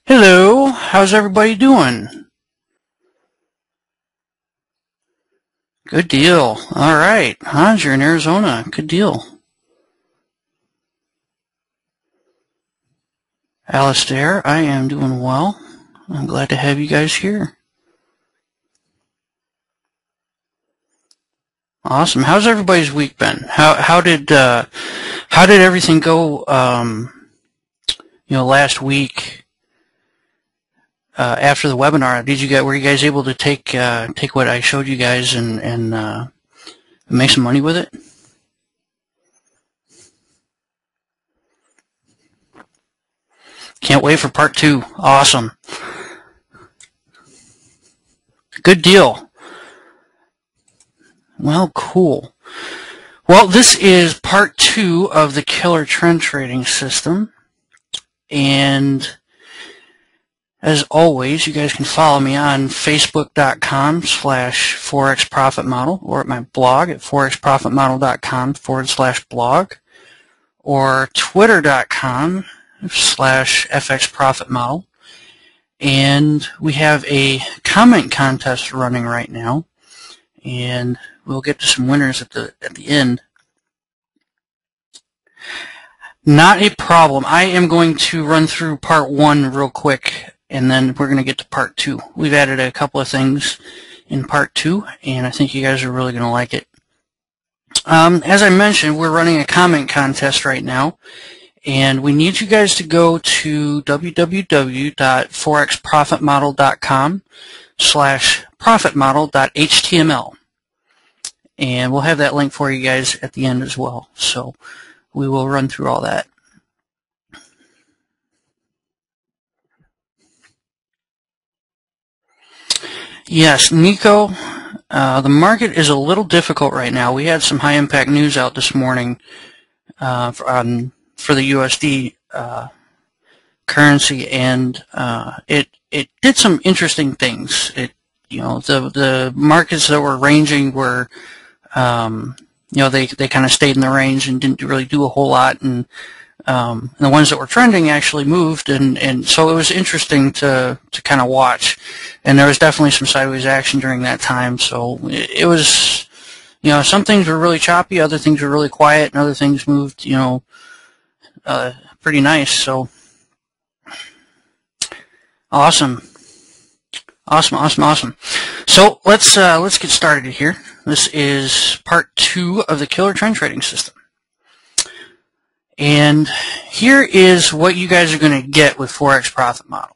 Hello, how's everybody doing? Good deal. All right, Hans, you're in Arizona. Good deal. Alistair, I am doing well. I'm glad to have you guys here. Awesome. How's everybody's week been? How did everything go? Last week after the webinar, were you guys able to take what I showed you guys and make some money with it? Can't wait for part 2. Awesome. Good deal. Well, cool. Well, this is part 2 of the killer trend trading system. And as always, you guys can follow me on facebook.com/Forex Profit Model or at my blog at forexprofitmodel.com/blog or twitter.com/FX Profit Model. And we have a comment contest running right now, and we'll get to some winners at the end. Not a problem. I am going to run through part 1 real quick, and then we're going to get to part 2. We've added a couple of things in part 2, and I think you guys are really going to like it. As I mentioned, we're running a comment contest right now, and we need you guys to go to www.forexprofitmodel.com/profitmodel.html, and we'll have that link for you guys at the end as well. So we will run through all that. Yes, Nico, the market is a little difficult right now. We had some high impact news out this morning for the USD currency, and it did some interesting things. The markets that were ranging were they kind of stayed in the range and didn't really do a whole lot, and the ones that were trending actually moved, and so it was interesting to kind of watch. And there was definitely some sideways action during that time. So it was, some things were really choppy, other things were really quiet, and other things moved, pretty nice. So awesome. So let's get started here. This is part 2 of the killer trend trading system. And here is what you guys are going to get with Forex Profit Model.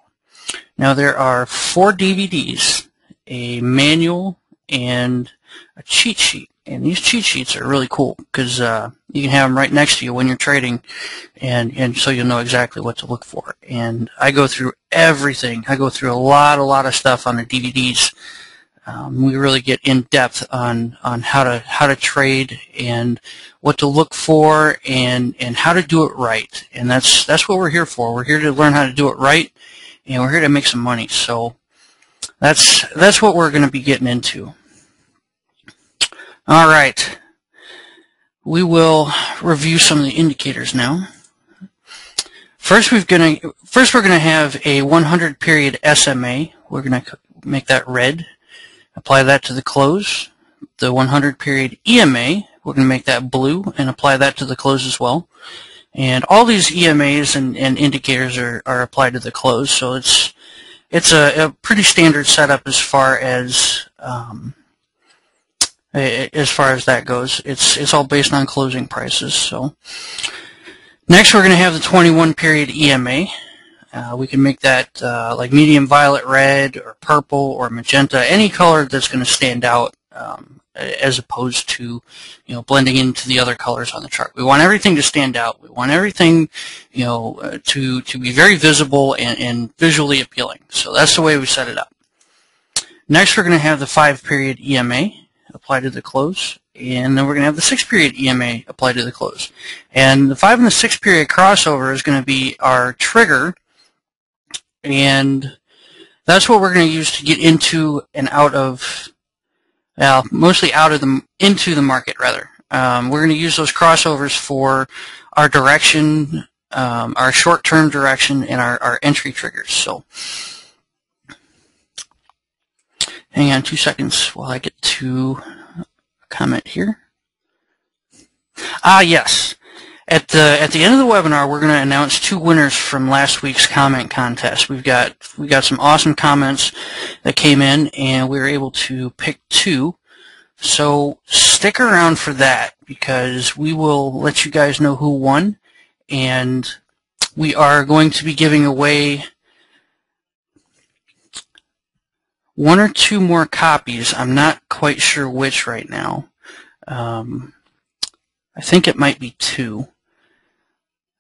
Now there are 4 DVDs, a manual, and a cheat sheet. And these cheat sheets are really cool because you can have them right next to you when you're trading, and so you'll know exactly what to look for. And I go through everything. I go through a lot of stuff on the DVDs. We really get in depth on how to trade and what to look for and how to do it right. And that's what we're here for. We're here to learn how to do it right, and we're here to make some money. So that's what we're going to be getting into. All right, we will review some of the indicators now. First, we're going to have a 100 period SMA. We're going to make that red. Apply that to the close. The 100 period EMA, we're going to make that blue and apply that to the close as well. And all these EMAs and indicators are applied to the close. So it's a pretty standard setup as far as that goes. It's all based on closing prices. So next, we're going to have the 21 period EMA. We can make that like medium violet red or purple or magenta, any color that's going to stand out as opposed to blending into the other colors on the chart. We want everything to stand out. We want everything to be very visible and visually appealing. So that's the way we set it up. Next, we're going to have the 5 period EMA applied to the close, and then we're going to have the 6 period EMA applied to the close. And the 5 and the 6 period crossover is going to be our trigger. And that's what we're going to use to get into and out of, mostly into the market rather. We're going to use those crossovers for our direction our short-term direction and our entry triggers. So hang on 2 seconds while I get to a comment here. Yes. At the end of the webinar, we're going to announce 2 winners from last week's comment contest. We got some awesome comments that came in, and we were able to pick 2. So stick around for that, because we will let you guys know who won, and we are going to be giving away 1 or 2 more copies. I'm not quite sure which right now. I think it might be 2.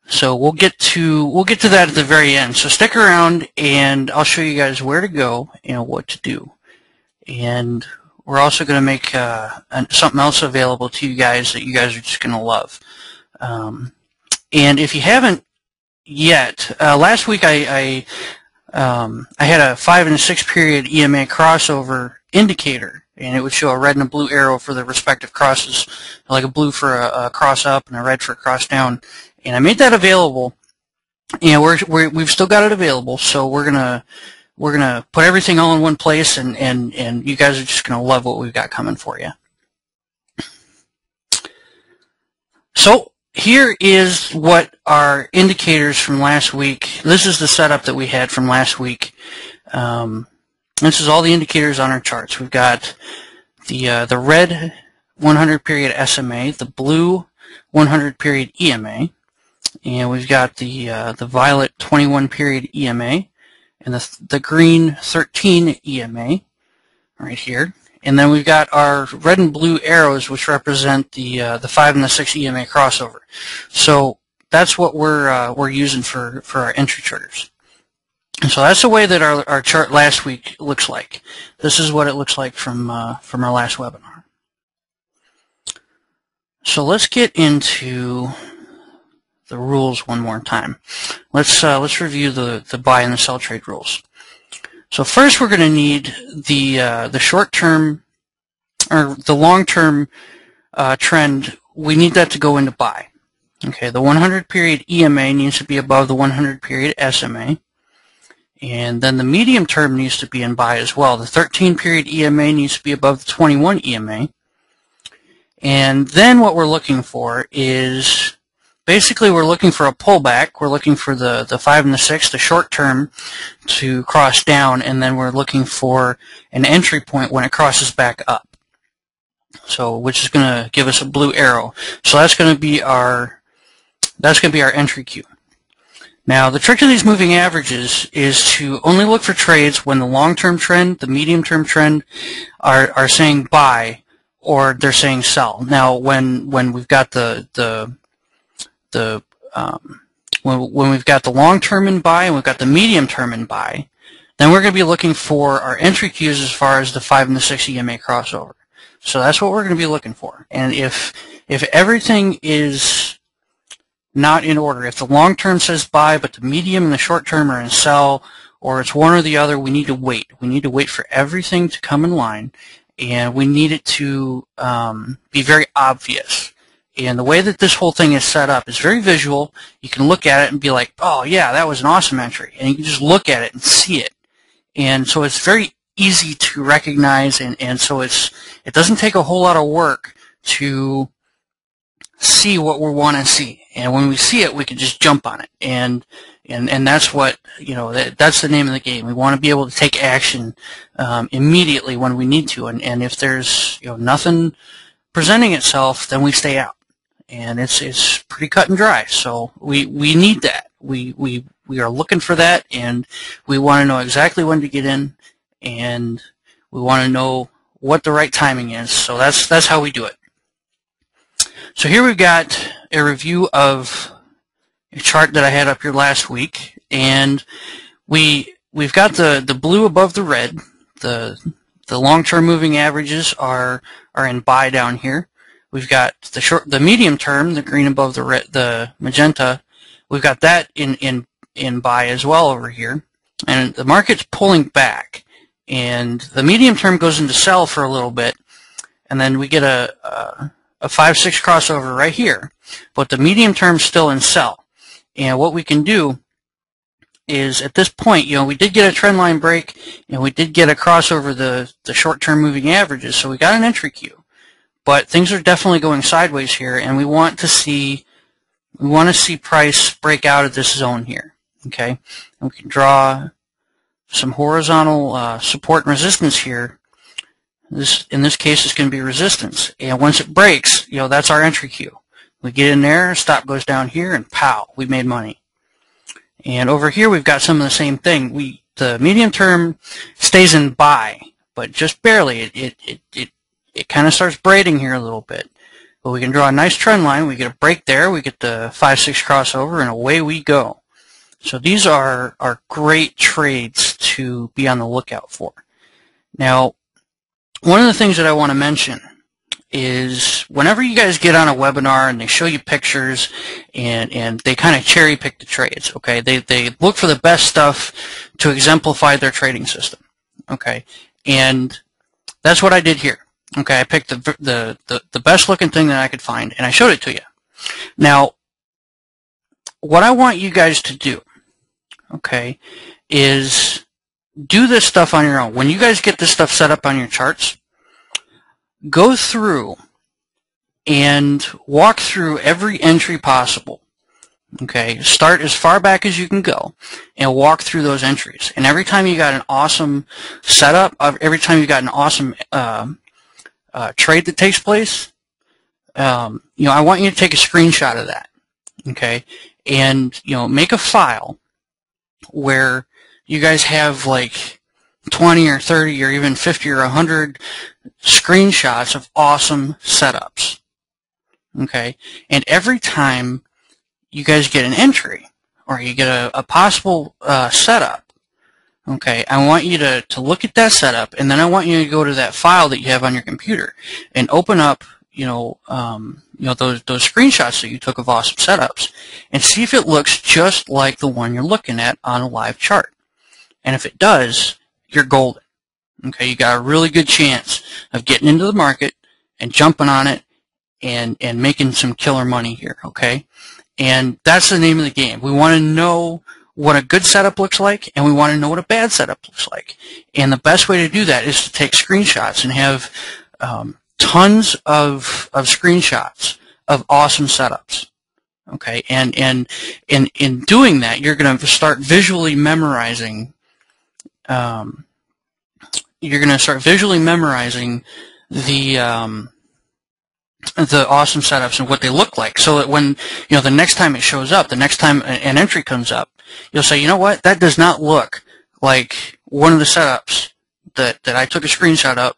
So we'll get to that at the very end. So stick around, and I'll show you guys where to go and what to do. And we're also going to make something else available to you guys that you guys are just going to love. And if you haven't yet, last week I had a 5 and a 6 period EMA crossover indicator, and it would show a red and a blue arrow for the respective crosses, like a blue for a cross up and a red for a cross down. And I made that available, and we've still got it available. So we're gonna put everything all in one place, and you guys are just gonna love what we've got coming for you. So here is what our indicators from last week. This is the setup that we had from last week. This is all the indicators on our charts. We've got the red 100 period SMA, the blue 100 period EMA, and we've got the violet 21 period EMA, and the green 13 EMA right here. And then we've got our red and blue arrows, which represent the 5 and the 6 EMA crossover. So that's what we're using for our entry triggers. And so that's the way that our chart last week looks like. This is what it looks like from our last webinar. So let's get into the rules one more time. Let's review the buy and the sell trade rules. So first, we're going to need the short-term or the long-term trend. We need that to go into buy. Okay, the 100 period EMA needs to be above the 100 period SMA, and then the medium term needs to be in buy as well. The 13 period EMA needs to be above the 21 EMA, and then what we're looking for is basically we're looking for a pullback. We're looking for the 5 and the 6, the short term, to cross down, and then we're looking for an entry point when it crosses back up. So, which is going to give us a blue arrow. So that's going to be our entry cue. Now, the trick to these moving averages is to only look for trades when the long-term trend, the medium-term trend are saying buy, or they're saying sell. Now, when we've got when we've got the long term in buy and we've got the medium term in buy, then we're going to be looking for our entry cues as far as the 5 and the 6 EMA crossover. So that's what we're going to be looking for. And if everything is not in order, if the long term says buy but the medium and the short term are in sell, or it's one or the other, we need to wait. We need to wait for everything to come in line, and we need it to be very obvious. And the way that this whole thing is set up is very visual. You can look at it and be like, oh yeah, that was an awesome entry. And you can just look at it and see it. And so it's very easy to recognize, and so it doesn't take a whole lot of work to see what we want to see. And when we see it, we can just jump on it. And that's what, that's the name of the game. We want to be able to take action immediately when we need to. And if there's nothing presenting itself, then we stay out. And it's pretty cut and dry. So we need that. We are looking for that, and we want to know exactly when to get in, and we want to know what the right timing is. So that's how we do it. So here we've got a review of a chart that I had up here last week, and we've got the blue above the red. The long-term moving averages are in buy down here. We've got the medium term, the green above the red, the magenta. We've got that in buy as well over here, and the market's pulling back, and the medium term goes into sell for a little bit, and then we get a 5-6 crossover right here, but the medium term's still in sell. And what we can do is at this point, we did get a trend line break, and we did get a crossover the short-term moving averages, so we got an entry queue. But things are definitely going sideways here, and we want to see price break out of this zone here. Okay, and we can draw some horizontal support and resistance here. In this case, it's going to be resistance, and once it breaks, that's our entry queue. We get in there, stop goes down here, and pow, we made money. And over here, we've got some of the same thing. The medium term stays in buy, but just barely. It kind of starts braiding here a little bit. But we can draw a nice trend line. We get a break there. We get the 5-6 crossover, and away we go. So these are great trades to be on the lookout for. Now, one of the things that I want to mention is whenever you guys get on a webinar and they show you pictures and they kind of cherry pick the trades, okay? They look for the best stuff to exemplify their trading system, okay? And that's what I did here, okay? I picked the best looking thing that I could find and I showed it to you. Now, what I want you guys to do, okay, is do this stuff on your own. When you guys get this stuff set up on your charts, go through and walk through every entry possible. Okay, start as far back as you can go and walk through those entries. And every time you got an awesome setup, every time you got an awesome trade that takes place, I want you to take a screenshot of that. Okay, and make a file where you guys have like 20 or 30 or even 50 or 100 screenshots of awesome setups. Okay, and every time you guys get an entry or you get a possible setup, okay, I want you to look at that setup, and then I want you to go to that file that you have on your computer and open up those screenshots that you took of awesome setups and see if it looks just like the one you're looking at on a live chart. And if it does, you're golden. Okay, you got a really good chance of getting into the market and jumping on it and making some killer money here, okay? And that's the name of the game. We want to know what a good setup looks like, and we want to know what a bad setup looks like. And the best way to do that is to take screenshots and have tons of screenshots of awesome setups. Okay, and in doing that, you're going to start visually memorizing. You're going to start visually memorizing the awesome setups and what they look like, so that when the next time it shows up, the next time an entry comes up, you'll say, you know what, that does not look like one of the setups that I took a screenshot of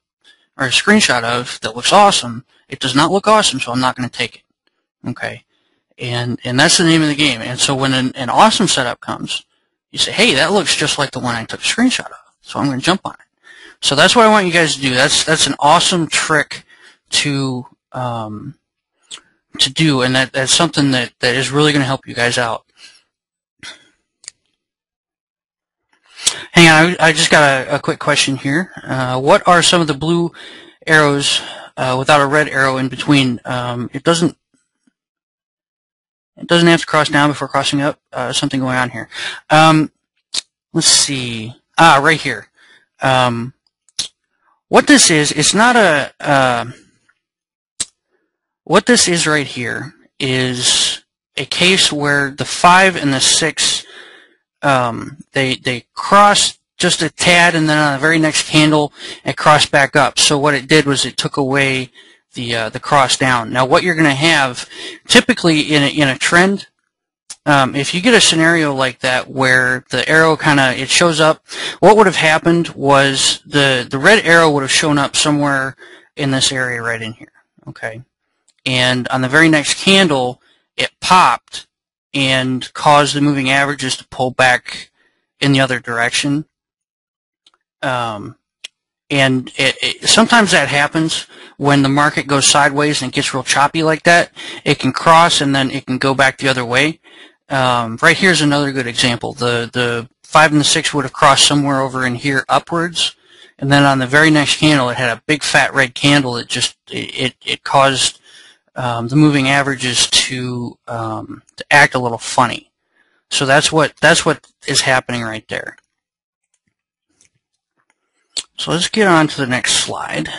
that looks awesome. It does not look awesome, so I'm not going to take it. Okay, and that's the name of the game. And so when an awesome setup comes, you say, hey, that looks just like the one I took a screenshot of, so I'm going to jump on it. So that's what I want you guys to do. That's an awesome trick to do, and that's something that is really going to help you guys out. Hang on, I just got a quick question here. What are some of the blue arrows without a red arrow in between? It doesn't have to cross down before crossing up. Something going on here. Let's see. Right here. What this is, it's not a. What this is right here is a case where the 5 and the 6 they cross just a tad, and then on the very next candle it crossed back up. So what it did was it took away the cross down. Now what you're going to have typically in a trend, if you get a scenario like that where the arrow it shows up, what would have happened was the red arrow would have shown up somewhere in this area right in here. Okay, and on the very next candle it popped and caused the moving averages to pull back in the other direction. And sometimes that happens when the market goes sideways and it gets real choppy like that. It can cross and then it can go back the other way. Right here's another good example. The 5 and the 6 would have crossed somewhere over in here upwards, and then on the very next candle it had a big fat red candle that just it caused the moving averages to act a little funny. So that's what is happening right there. So let's get on to the next slide.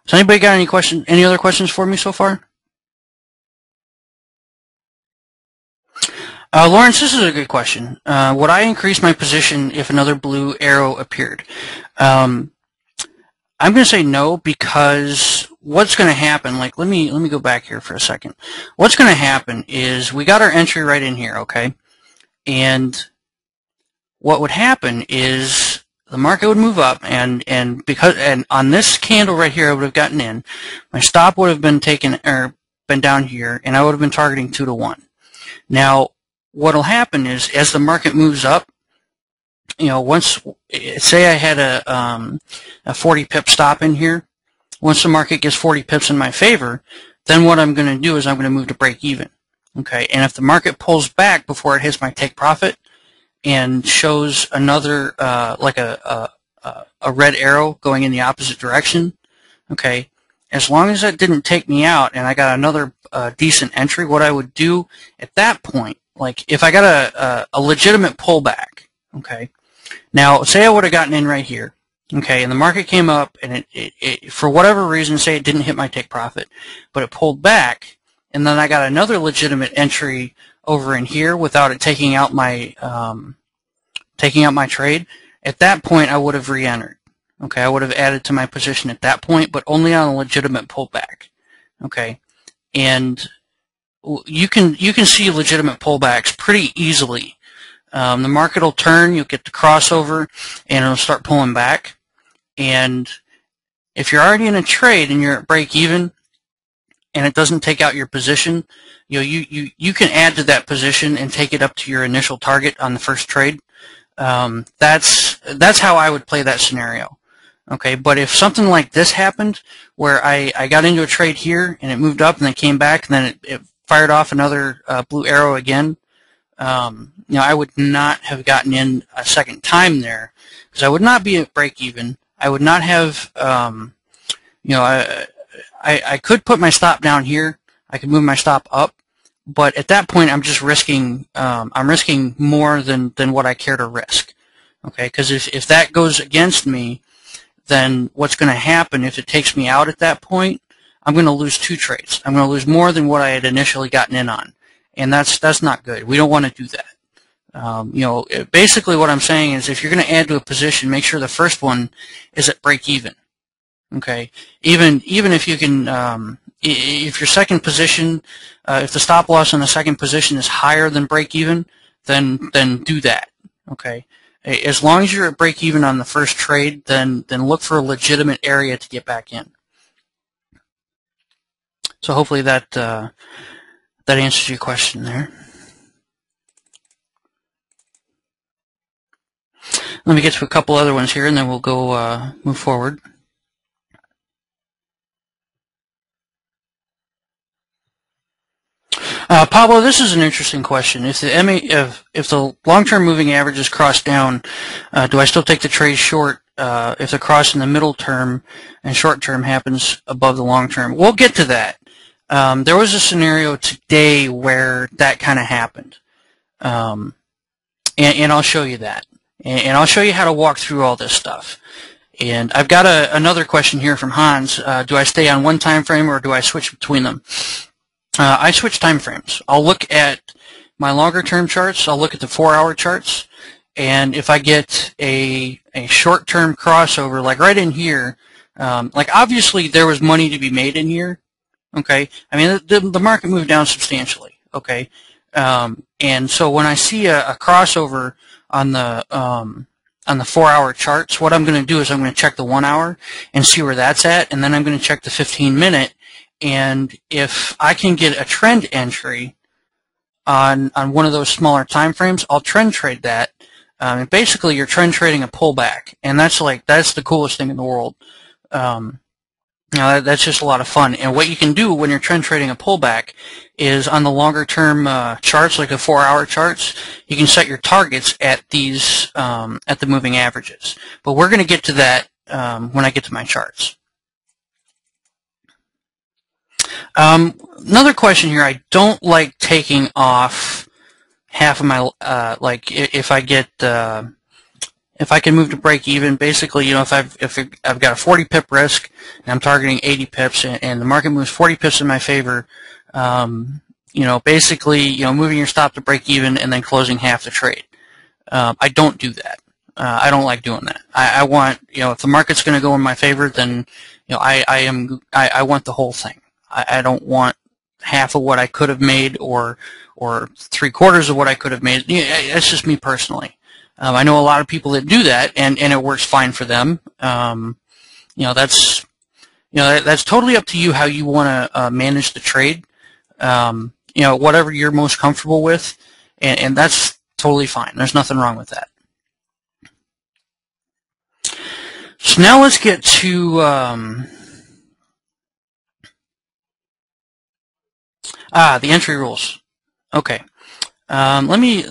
So anybody got any other questions for me so far? Lawrence, this is a good question. Would I increase my position if another blue arrow appeared? I'm going to say no, because what's going to happen, like let me go back here for a second. What's going to happen is we got our entry right in here, okay? And what would happen is the market would move up, and on this candle right here I would have gotten in. My stop would have been been down here, and I would have been targeting 2 to 1. Now, what'll happen is as the market moves up, you know, once, say I had a 40 pip stop in here, once the market gets 40 pips in my favor, then what I'm going to do is I'm going to move to break even. Okay, and if the market pulls back before it hits my take profit and shows another like a red arrow going in the opposite direction, okay, as long as that didn't take me out and I got another decent entry, what I would do at that point, like if I got a legitimate pullback, okay, now say I would have gotten in right here, okay, and the market came up and it for whatever reason, say it didn't hit my take profit, but it pulled back, and then I got another legitimate entry over in here without it taking out my trade. At that point, I would have re-entered. Okay, I would have added to my position at that point, but only on a legitimate pullback. Okay, and you can see legitimate pullbacks pretty easily. The market will turn, you'll get the crossover, and it'll start pulling back. And if you're already in a trade and you're at break even, and it doesn't take out your position, you know, you can add to that position and take it up to your initial target on the first trade. That's how I would play that scenario. Okay, but if something like this happened, where I got into a trade here and it moved up and then came back and then it fired off another blue arrow again, you know, I would not have gotten in a second time there, because I would not be at break even. I would not have, you know, I could put my stop down here. I could move my stop up, but at that point I'm just risking. I'm risking more than what I care to risk. Okay, because if that goes against me, then what's going to happen if it takes me out at that point? I'm going to lose 2 trades. I'm going to lose more than what I had initially gotten in on, and that's not good. We don't want to do that. You know, basically what I'm saying is if you're going to add to a position, make sure the first one is at break even. Okay, even if you can, if your second position, if the stop loss on the second position is higher than break even, then do that. Okay, as long as you're at break even on the first trade, then look for a legitimate area to get back in. So hopefully that answers your question there. Let me get to a couple other ones here, and then we'll go move forward. Pablo, this is an interesting question. If the long-term moving average is crossed down, do I still take the trade short if the cross in the middle term and short term happens above the long term? We'll get to that. There was a scenario today where that kind of happened, and I'll show you that, and I'll show you how to walk through all this stuff. And I've got another question here from Hans. Do I stay on one time frame or do I switch between them? I switch time frames. I'll look at my longer term charts. I'll look at the 4-hour charts, and if I get a short term crossover, like right in here, like obviously there was money to be made in here. Okay, I mean the market moved down substantially. Okay, and so when I see a crossover on the 4-hour charts, what I'm going to do is I'm going to check the 1 hour and see where that's at, and then I'm going to check the 15-minute. And if I can get a trend entry on one of those smaller time frames, I'll trend trade that. And basically, you're trend trading a pullback, and that's the coolest thing in the world. You know, that's just a lot of fun. And what you can do when you're trend trading a pullback is on the longer term charts, like the 4-hour charts, you can set your targets at these at the moving averages. But we're going to get to that when I get to my charts. Another question here. I don't like taking off half of my like if I get if I can move to break even, basically, you know, if I've got a 40 pip risk and I'm targeting 80 pips and the market moves 40 pips in my favor, you know, basically, you know, moving your stop to break even and then closing half the trade. I don't do that. I don't like doing that. I want, you know, if the market's going to go in my favor, then, you know, I want the whole thing. I don't want half of what I could have made or 3/4 of what I could have made. It's just me personally. I know a lot of people that do that, and it works fine for them. You know, that's totally up to you how you want to manage the trade. You know, whatever you're most comfortable with, and that's totally fine. There's nothing wrong with that. So now let's get to the entry rules. Okay. Let me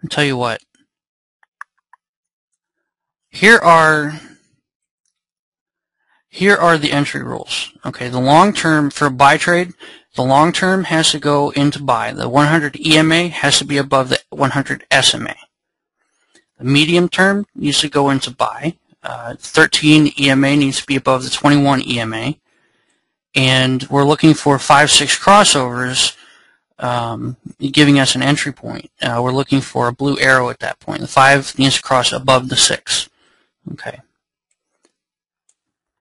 tell you what. Here are the entry rules. Okay, the long term for a buy trade, the long term has to go into buy. The 100 EMA has to be above the 100 SMA. The medium term needs to go into buy. 13 EMA needs to be above the 21 EMA. And we're looking for 5-6 crossovers, giving us an entry point. We're looking for a blue arrow at that point. The 5 needs to cross above the 6. Okay,